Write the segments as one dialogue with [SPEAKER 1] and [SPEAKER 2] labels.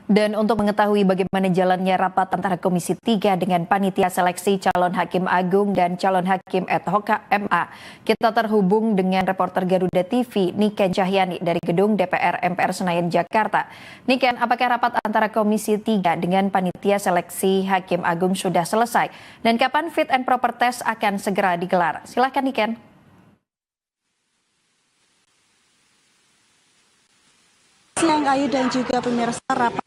[SPEAKER 1] Dan untuk mengetahui bagaimana jalannya rapat antara Komisi 3 dengan Panitia Seleksi Calon Hakim Agung dan Calon Hakim Ad Hoc MA, kita terhubung dengan reporter Garuda TV, Niken Cahyani dari Gedung DPR MPR Senayan, Jakarta. Niken, apakah rapat antara Komisi 3 dengan Panitia Seleksi Hakim Agung sudah selesai? Dan kapan fit and proper test akan segera digelar? Silahkan Niken.
[SPEAKER 2] Siang Ayu dan juga pemirsa, rapat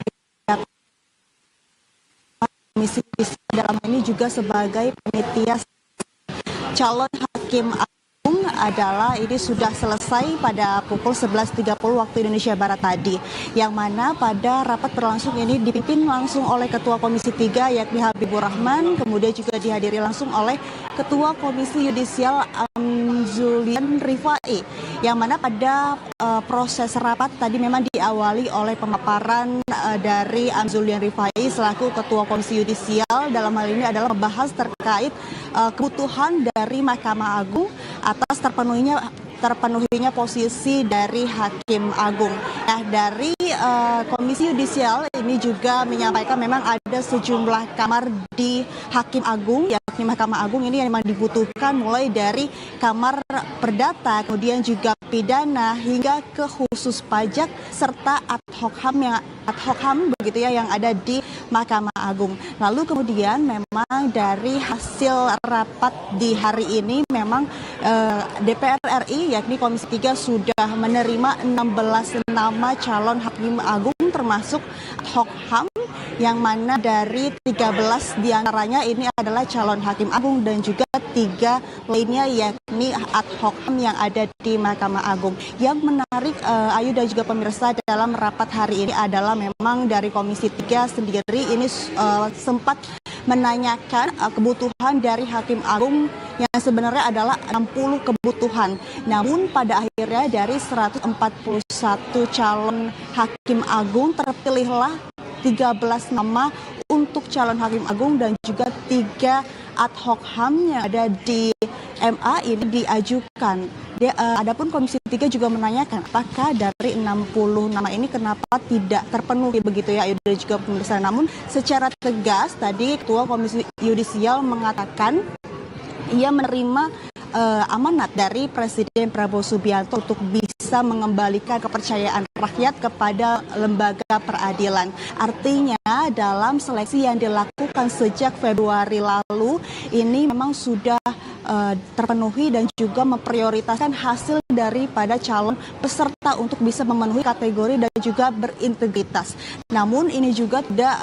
[SPEAKER 2] Komisi dalam ini juga sebagai panitia calon hakim agung adalah ini sudah selesai pada pukul 11.30 waktu Indonesia Barat tadi, yang mana pada rapat berlangsung ini dipimpin langsung oleh Ketua Komisi 3 yakni Habibur Rahman, kemudian juga dihadiri langsung oleh Ketua Komisi Yudisial Amzulian Rifai, yang mana pada proses rapat tadi memang diawali oleh pemaparan dari Amzulian Rifai selaku Ketua Komisi Yudisial. Dalam hal ini adalah membahas terkait kebutuhan dari Mahkamah Agung atas terpenuhinya posisi dari Hakim Agung. Nah, dari Komisi Yudisial ini juga menyampaikan memang ada sejumlah kamar di Hakim Agung, yakni Mahkamah Agung ini yang memang dibutuhkan, mulai dari kamar perdata, kemudian juga pidana, hingga ke khusus pajak, serta ad hoc HAM begitu ya, yang ada di Mahkamah Agung. Lalu kemudian memang dari hasil rapat di hari ini memang DPR RI yakni Komisi 3 sudah menerima 16 nama calon Hakim Agung termasuk ad hoc HAM, yang mana dari 13 diantaranya ini adalah calon Hakim Agung dan juga 3 lainnya yakni ad hoc HAM yang ada di Mahkamah Agung. Yang menarik Ayu dan juga pemirsa dalam rapat hari ini adalah memang dari Komisi 3 sendiri ini sempat menanyakan kebutuhan dari Hakim Agung yang sebenarnya adalah 60 kebutuhan. Namun pada akhirnya dari 141 calon Hakim Agung terpilihlah 13 nama untuk calon Hakim Agung dan juga 3 ad hoc HAM yang ada di MA ini diajukan. Adapun Komisi 3 juga menanyakan apakah dari 60 nama ini kenapa tidak terpenuhi begitu ya, dan juga pemirsa. Namun secara tegas tadi Ketua Komisi Yudisial mengatakan ia menerima amanat dari Presiden Prabowo Subianto untuk bisa mengembalikan kepercayaan rakyat kepada lembaga peradilan. Artinya dalam seleksi yang dilakukan sejak Februari lalu ini memang sudah terpenuhi dan juga memprioritaskan hasil daripada calon peserta untuk bisa memenuhi kategori dan juga berintegritas. Namun ini juga tidak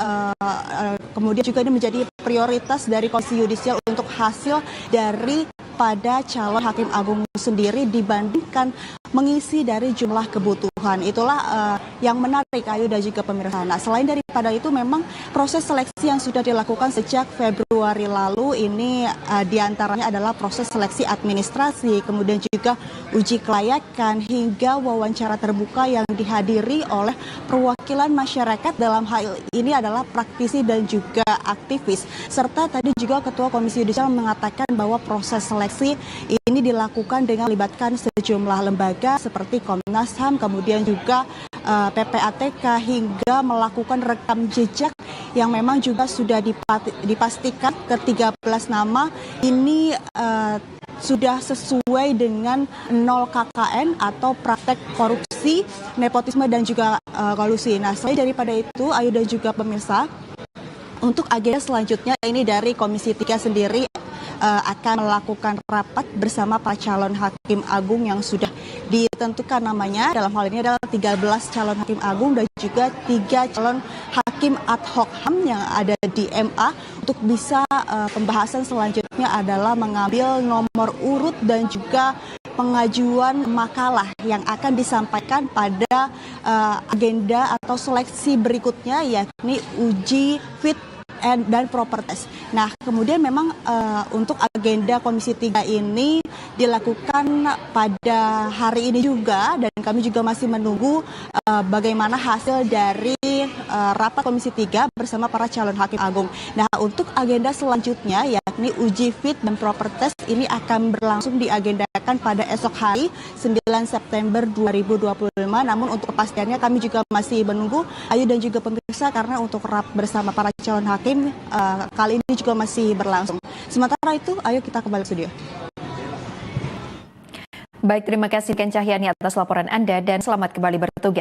[SPEAKER 2] kemudian juga ini menjadi prioritas dari Komisi Yudisial untuk hasil dari pada calon Hakim Agung sendiri dibandingkan mengisi dari jumlah kebutuhan. Itulah yang menarik Ayu dan juga pemirsa. Nah, selain daripada itu memang proses seleksi yang sudah dilakukan sejak Februari lalu ini diantaranya adalah proses seleksi administrasi, kemudian juga uji kelayakan hingga wawancara terbuka yang dihadiri oleh perwakilan masyarakat, dalam hal ini adalah praktisi dan juga aktivis. Serta tadi juga Ketua Komisi Yudisial mengatakan bahwa proses seleksi ini dilakukan dengan melibatkan sejumlah lembaga seperti Komnas HAM, kemudian juga PPATK, hingga melakukan rekam jejak yang memang juga sudah dipastikan ke-13 nama ini sudah sesuai dengan 0 KKN atau praktek korupsi, nepotisme dan juga kolusi. Nah, selain daripada itu Ayu dan juga pemirsa, untuk agenda selanjutnya ini dari Komisi 3 sendiri akan melakukan rapat bersama para calon Hakim Agung yang sudah ditentukan namanya. Dalam hal ini adalah 13 calon Hakim Agung dan juga 3 calon Hakim Ad Hoc HAM yang ada di MA. Untuk bisa pembahasan selanjutnya adalah mengambil nomor urut dan juga pengajuan makalah yang akan disampaikan pada agenda atau seleksi berikutnya, yakni uji fit dan proper test. Nah, kemudian memang untuk agenda Komisi 3 ini dilakukan pada hari ini juga, dan kami juga masih menunggu bagaimana hasil dari rapat Komisi 3 bersama para calon hakim agung. Nah, untuk agenda selanjutnya yakni uji fit dan proper test ini akan berlangsung diagendakan pada esok hari 9 September 2025. Namun untuk kepastiannya kami juga masih menunggu Ayu dan juga pemirsa, karena untuk rapat bersama para calon hakim kali ini juga masih berlangsung. Sementara itu, ayo kita kembali ke studio.
[SPEAKER 1] Baik, terima kasih Ken Cahyani atas laporan Anda dan selamat kembali bertugas.